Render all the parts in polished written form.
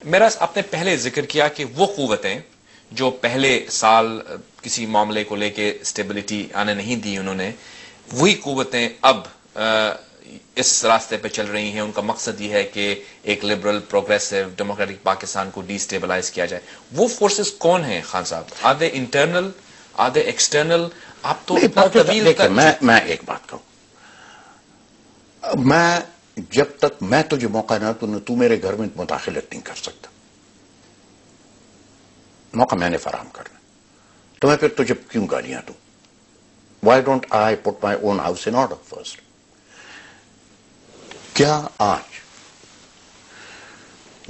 میرا آپ نے پہلے ذکر کیا کہ وہ قوتیں جو پہلے سال کسی معاملے کو لے کے اسٹیبلٹی آنے نہیں دی انہوں نے، وہی قوتیں اب اس راستے پہ چل رہی ہیں. ان کا مقصد یہ ہے کہ ایک لبرل پروگریسو ڈیموکریٹک پاکستان کو ڈی اسٹیبلائز کیا جائے. وہ فورسز کون ہیں خان صاحب؟ Are they internal, are they external? آپ تو اتنا طویل میں ایک بات کہوں، میں جب تک میں تجھے موقع نہ دوں تو میرے گھر میں مداخلت نہیں کر سکتا. موقع میں نے فراہم کرنا تو میں پھر تجھے کیوں گالیاں دوں؟ Why don't I put my own house in order first? کیا آج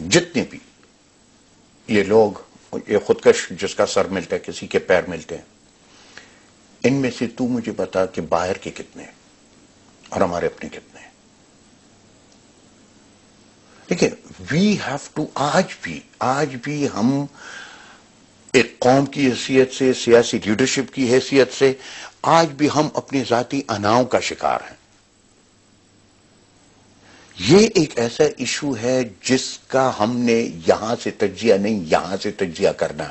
جتنے بھی یہ لوگ، یہ خودکش جس کا سر ملتا ہے کسی کے پیر ملتے ہیں، ان میں سے تو مجھے بتا کہ باہر کے کتنے ہیں اور ہمارے اپنے کتنے ہیں؟ دیکھیں، وی ہیو ٹو، آج بھی ہم ایک قوم کی حیثیت سے، سیاسی لیڈرشپ کی حیثیت سے، آج بھی ہم اپنی ذاتی اناؤں کا شکار ہیں. یہ ایک ایسا ایشو ہے جس کا ہم نے یہاں سے تجزیہ نہیں، یہاں سے تجزیہ کرنا.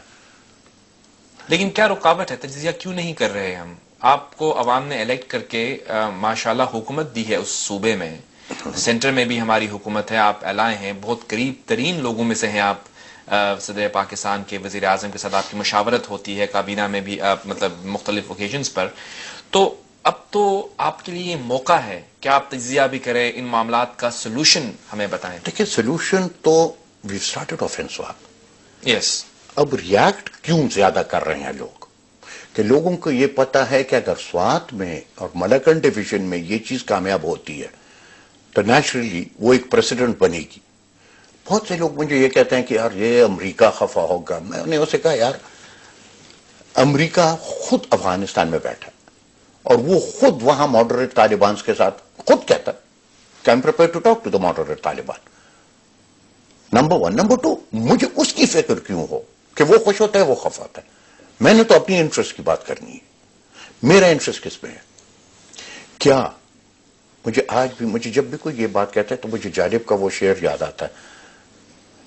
لیکن کیا رکاوٹ ہے؟ تجزیہ کیوں نہیں کر رہے ہم؟ آپ کو عوام نے الیکٹ کر کے ماشاءاللہ حکومت دی ہے اس صوبے میں، سینٹر میں بھی ہماری حکومت ہے، آپ الائے ہیں، بہت قریب ترین لوگوں میں سے ہیں آپ. صدر پاکستان کے وزیر اعظم کے ساتھ آپ کی مشاورت ہوتی ہے، کابینہ میں بھی مطلب مختلف اوکیزنز پر. تو اب تو آپ کے لیے یہ موقع ہے کہ آپ تجزیہ بھی کریں، ان معاملات کا سلوشن ہمیں بتائیں. دیکھیں، سلوشن تو وی سٹارٹڈ آف ان سوات. یس. اب ریاکٹ کیوں زیادہ کر رہے ہیں لوگ؟ کہ لوگوں کو یہ پتا ہے کہ اگر سوات میں اور ملکن ڈویژن میں یہ چیز کامیاب ہوتی ہے تو نیچرلی وہ ایک پریسیڈنٹ بنے گی. بہت سے لوگ مجھے یہ کہتے ہیں کہ یار یہ امریکہ خفا ہوگا. میں نے اسے کہا یار امریکہ خود افغانستان میں بیٹھا اور وہ خود وہاں ماڈریٹ طالبان کے ساتھ خود کہتا ہے کہ I am prepared to talk to the moderate Taliban. Number one. Number two, مجھے اس کی فکر کیوں ہو کہ وہ خوش ہوتا ہے وہ خفا ہوتا ہے؟ میں نے تو اپنی انٹرسٹ کی بات کرنی ہے. میرا انٹرسٹ کس میں ہے؟ کیا مجھے آج بھی، مجھے جب بھی کوئی یہ بات کہتا ہے تو مجھے جالب کا وہ شعر یاد آتا ہے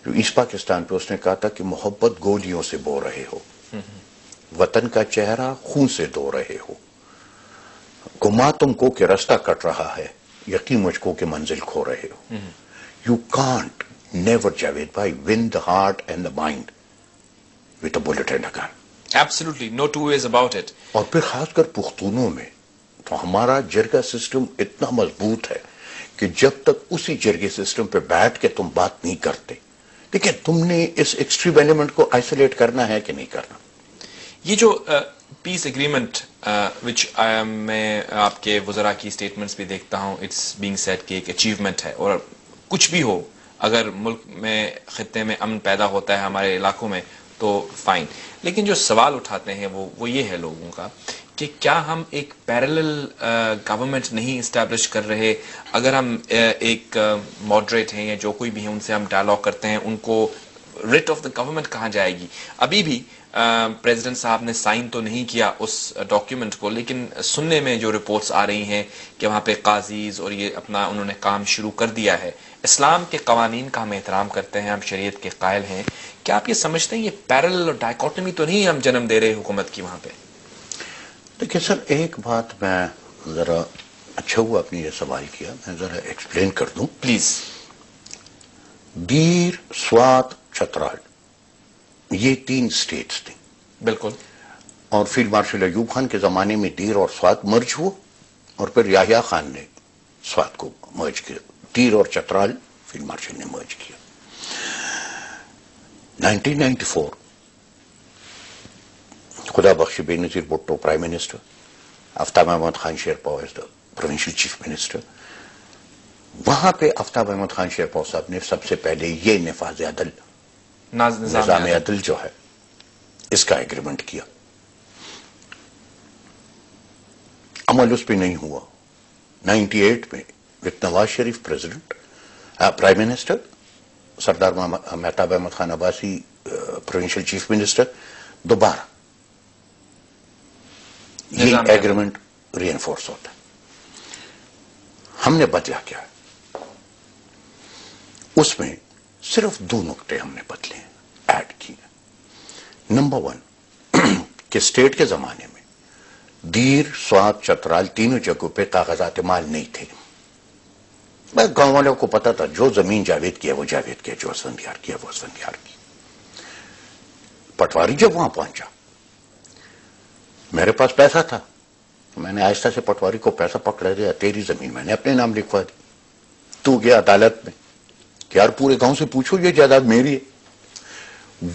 جو ایسٹ پاکستان پہ اس نے کہا تھا کہ محبت گولیوں سے بو رہے ہو، وطن کا چہرہ خون سے دھو رہے ہو، گما تم کو کہ رستہ کٹ رہا ہے، یقین مجھ کو کہ منزل کھو رہے ہو. یو کانٹ نیور جاوید بھائی won the heart and the mind with a bullet and a gun. Absolutely, no two ways about it. اور پھر خاص کر پختونوں میں تو ہمارا جرگہ سسٹم اتنا مضبوط ہے کہ جب تک اسی جرگے سسٹم پہ بیٹھ کے تم بات نہیں کرتے، دیکھیں تم نے اس ایکسٹریم ایلیمنٹ کو آئسولیٹ کرنا ہے کہ نہیں کرنا. یہ جو پیس اگریمنٹ وچ میں آپ کے وزراء کی سٹیٹمنٹس بھی دیکھتا ہوں، اٹس بینگ سیڈ کہ ایک اچیومنٹ ہے، اور کچھ بھی ہو اگر ملک میں، خطے میں امن پیدا ہوتا ہے ہمارے علاقوں میں تو فائن. لیکن جو سوال اٹھاتے ہیں وہ یہ ہے لوگوں کا کہ کیا ہم ایک پیرلل گورنمنٹ نہیں اسٹیبلش کر رہے؟ اگر ہم ایک ماڈریٹ ہیں یا جو کوئی بھی ہیں ان سے ہم ڈائلاگ کرتے ہیں، ان کو ریٹ آف دا گورنمنٹ کہاں جائے گی؟ ابھی بھی پریزیڈنٹ صاحب نے سائن تو نہیں کیا اس ڈاکیومنٹ کو، لیکن سننے میں جو رپورٹس آ رہی ہیں کہ وہاں پہ قاضیز اور یہ اپنا انہوں نے کام شروع کر دیا ہے. اسلام کے قوانین کا ہم احترام کرتے ہیں، ہم شریعت کے قائل ہیں. کیا آپ یہ سمجھتے ہیں یہ پیرلل اور ڈائیکوٹمی تو نہیں ہم جنم دے رہے حکومت کی وہاں پہ؟ دیکھیں سر، ایک بات میں ذرا، اچھا ہوا آپ نے یہ سوال کیا، میں ذرا ایکسپلین کر دوں پلیز. دیر، سوات، چترال، یہ 3 اسٹیٹس تھیں. بالکل. اور فیلڈ مارشل ایوب خان کے زمانے میں دیر اور سوات مرج ہوا، اور پھر یحییٰ خان نے سوات کو مرج کیا. دیر اور چترال فیلڈ مارشل نے مرج کیا. 1994 Khuda Bakhsh Benazir Bhutto prime minister, Aftab Ahmed Khan Sherpao as the provincial chief minister. وہاں پہ آفتاب احمد خان شیرپا صاحب نے سب سے پہلے یہ نفاذ عدل، نظام عدل جو ہے اس کا ایگریمنٹ کیا. عمل اس پہ نہیں ہوا. 98 میں with Nawaz Sharif president, prime minister, Sardar Mehtab Ahmed Khan Abbasi provincial chief minister, دوبارہ یہ ایگریمنٹ ری انفورس ہوتا ہے. ہم نے بدلا کیا؟ اس میں صرف 2 نقطے ہم نے بدلے ہیں، ایڈ کیے ہیں۔ نمبر 1 کہ اسٹیٹ کے زمانے میں دیر، سوات، چترال تینوں جگہوں پہ کاغذات مال نہیں تھے۔ بس گاؤں والوں کو پتا تھا جو زمین جاوید کی ہے وہ جاوید کی ہے، جو اسفندیار کی ہے وہ اسفندیار کی۔ پٹواری جب وہاں پہنچا، میرے پاس پیسہ تھا، میں نے آہستہ سے پٹواری کو پیسہ پکڑا دیا، تیری زمین میں نے اپنے نام لکھوا دی۔ تو گیا عدالت میں کہ یار پورے گاؤں سے پوچھو یہ جائیداد میری ہے۔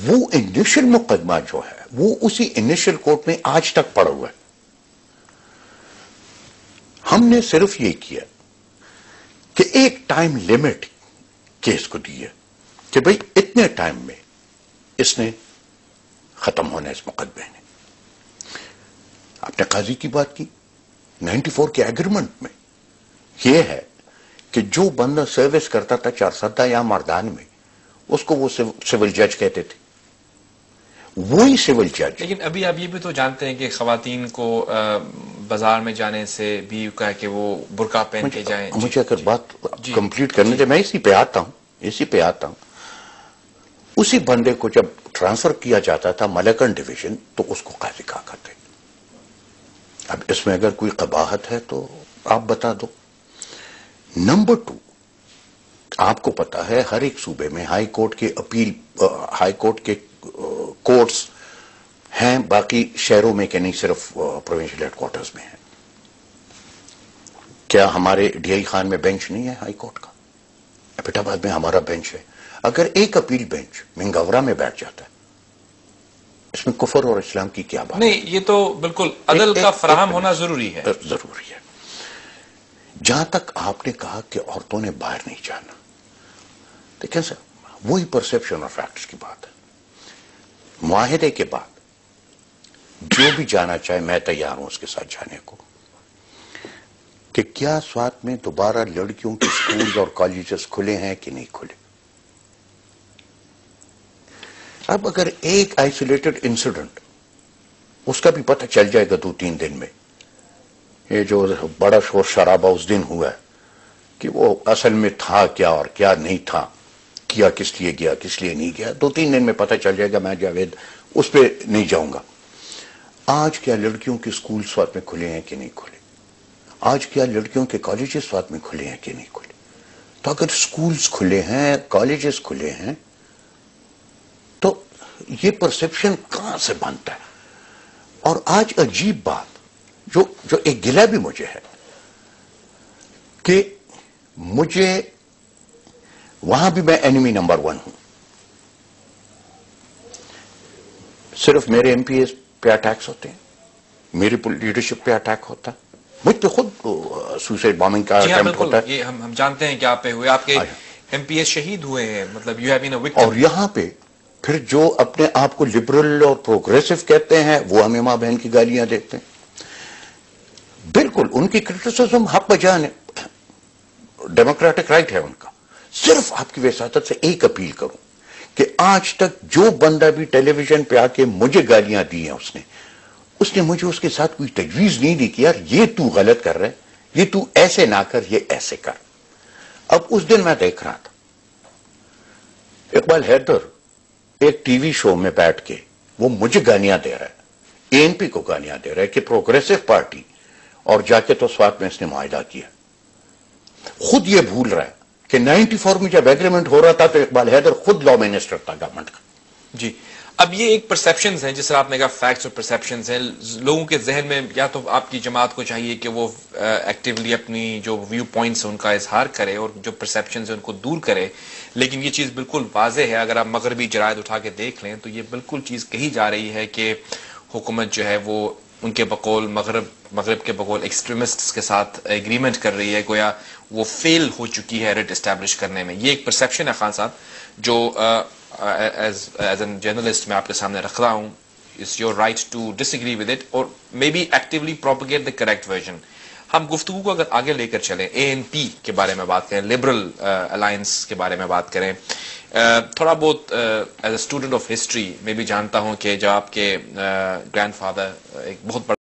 وہ انیشل مقدمہ جو ہے وہ اسی انیشل کورٹ میں آج تک پڑا ہوا ہے۔ ہم نے صرف یہ کیا کہ ایک ٹائم لیمٹ کیس کو دی ہے کہ بھئی اتنے ٹائم میں اس نے ختم ہونا ہے اس مقدمے نے۔ آپ نے قاضی کی بات کی، 94 کے ایگریمنٹ میں یہ ہے کہ جو بندہ سروس کرتا تھا چارسدہ یا مردان میں، اس کو وہ سول جج کہتے تھے، وہی سول جج۔ لیکن ابھی آپ یہ بھی تو جانتے ہیں کہ خواتین کو بازار میں جانے سے بھی کہا کہ وہ برقع پہن کے جائیں۔ مجھے اگر بات کمپلیٹ کرنے دے، میں اسی پہ آتا ہوں۔ اسی بندے کو جب ٹرانسفر کیا جاتا تھا ملکن ڈویژن تو اس کو قاضی کہا کرتے۔ اب اس میں اگر کوئی قباحت ہے تو آپ بتا دو۔ نمبر 2، آپ کو پتا ہے ہر ایک صوبے میں ہائی کورٹ کے کورٹس ہیں، باقی شہروں میں کہ نہیں صرف پروونشل ہیڈ کوارٹرز میں ہیں۔ کیا ہمارے ڈی آئی خان میں بینچ نہیں ہے ہائی کورٹ کا؟ ایبٹ آباد میں ہمارا بینچ ہے۔ اگر ایک اپیل بینچ منگاورا میں بیٹھ جاتا ہے، اس میں کفر اور اسلام کی کیا بات؟ نہیں، یہ تو بالکل عدل کا فراہم ہونا ضروری ہے۔ ضروری ہے۔ جہاں تک آپ نے کہا کہ عورتوں نے باہر نہیں جانا، دیکھیں سر، وہی پرسپشن اور فیکٹس کی بات ہے۔ معاہدے کے بعد جو بھی جانا چاہے میں تیار ہوں اس کے ساتھ جانے کو، کہ کیا سوات میں دوبارہ لڑکیوں کے سکولز اور کالجز کھلے ہیں کہ نہیں کھلے۔ اب اگر ایک آئسولیٹڈ انسیڈنٹ، اس کا بھی پتہ چل جائے گا 2-3 دن میں، یہ جو بڑا شور شرابہ اس دن ہوا ہے کہ وہ اصل میں تھا کیا اور کیا نہیں تھا، کیا کس لیے گیا کس لیے نہیں گیا، 2-3 دن میں پتہ چل جائے گا، میں جاوید اس پہ نہیں جاؤں گا۔ آج کیا لڑکیوں کے سکول سوات میں کھلے ہیں کہ نہیں کھلے؟ آج کیا لڑکیوں کے کالجز سوات میں کھلے ہیں کہ نہیں کھلے؟ تو اگر سکولز کھلے ہیں، کالجز کھلے ہیں، تو یہ پرسپشن کہاں سے بنتا ہے؟ اور آج عجیب بات جو ایک گلہ بھی مجھے ہے کہ مجھے وہاں بھی میں اینیمی نمبر 1 ہوں، صرف میرے ایم پی ایس پہ اٹیکس ہوتے ہیں، میری لیڈرشپ پہ اٹیک ہوتا ہے، مجھ پہ خود سوسائڈ بامنگ کا اٹیمپٹ ہوتا ہے۔ یہ ہم جانتے ہیں کہ آپ پہ ہوئے، آپ کے ایم پی ایس شہید ہوئے ہیں، مطلب you have been a victim. اور یہاں پہ پھر جو اپنے آپ کو لبرل اور پروگریسو کہتے ہیں وہ ہمیں ماں بہن کی گالیاں دیتے ہیں۔ بالکل ان کی کرٹیسزم حق بجان ہے، ڈیموکریٹک رائٹ ہے ان کا۔ صرف آپ کی وساطت سے ایک اپیل کروں کہ آج تک جو بندہ بھی ٹیلی ویژن پہ آ کے مجھے گالیاں دی ہیں اس نے مجھے اس کے ساتھ کوئی تجویز نہیں دی کہ یار یہ تو غلط کر رہا ہے، یہ تو ایسے نہ کر، یہ ایسے کر۔ اب اس دن میں دیکھ رہا تھا اقبال حیدر ایک ٹی وی شو میں بیٹھ کے وہ مجھے گالیاں دے رہا ہے، اے این پی کو گالیاں دے رہا ہے کہ پروگریسو پارٹی، اور جا کے تو سوات میں اس نے معاہدہ کیا۔ خود یہ بھول رہا ہے کہ 94 میں جب ایگریمنٹ ہو رہا تھا تو اقبال حیدر خود لا منسٹر تھا گورنمنٹ کا۔ جی، اب یہ ایک پرسیپشنز ہیں، جس طرح آپ نے کہا فیکٹس اور پرسیپشنز ہیں، لوگوں کے ذہن میں یا تو آپ کی جماعت کو چاہیے کہ وہ ایکٹیولی اپنی جو ویو پوائنٹس ہیں ان کا اظہار کرے اور جو پرسیپشنز ہیں ان کو دور کرے، لیکن یہ چیز بالکل واضح ہے، اگر آپ مغربی جرائد اٹھا کے دیکھ لیں تو یہ بالکل چیز کہی جا رہی ہے کہ حکومت جو ہے وہ ان کے بقول مغرب کے بقول ایکسٹریمسٹس کے ساتھ ایگریمنٹ کر رہی ہے، گویا وہ فیل ہو چکی ہے ریٹ اسٹیبلش کرنے میں۔ یہ ایک پرسیپشن ہے خان صاحب جو ایز این جرنلسٹ میں آپ کے سامنے رکھ رہا ہوں۔ It's your right to disagree with it اور may be actually propagate the correct version. ہم گفتگو کو اگر آگے لے کر چلیں، اے این پی کے بارے میں بات کریں، لبرل الائنس کے بارے میں بات کریں، تھوڑا بہت as a student of history میں بھی جانتا ہوں کہ جب آپ کے گرینڈ فادر ایک بہت بڑا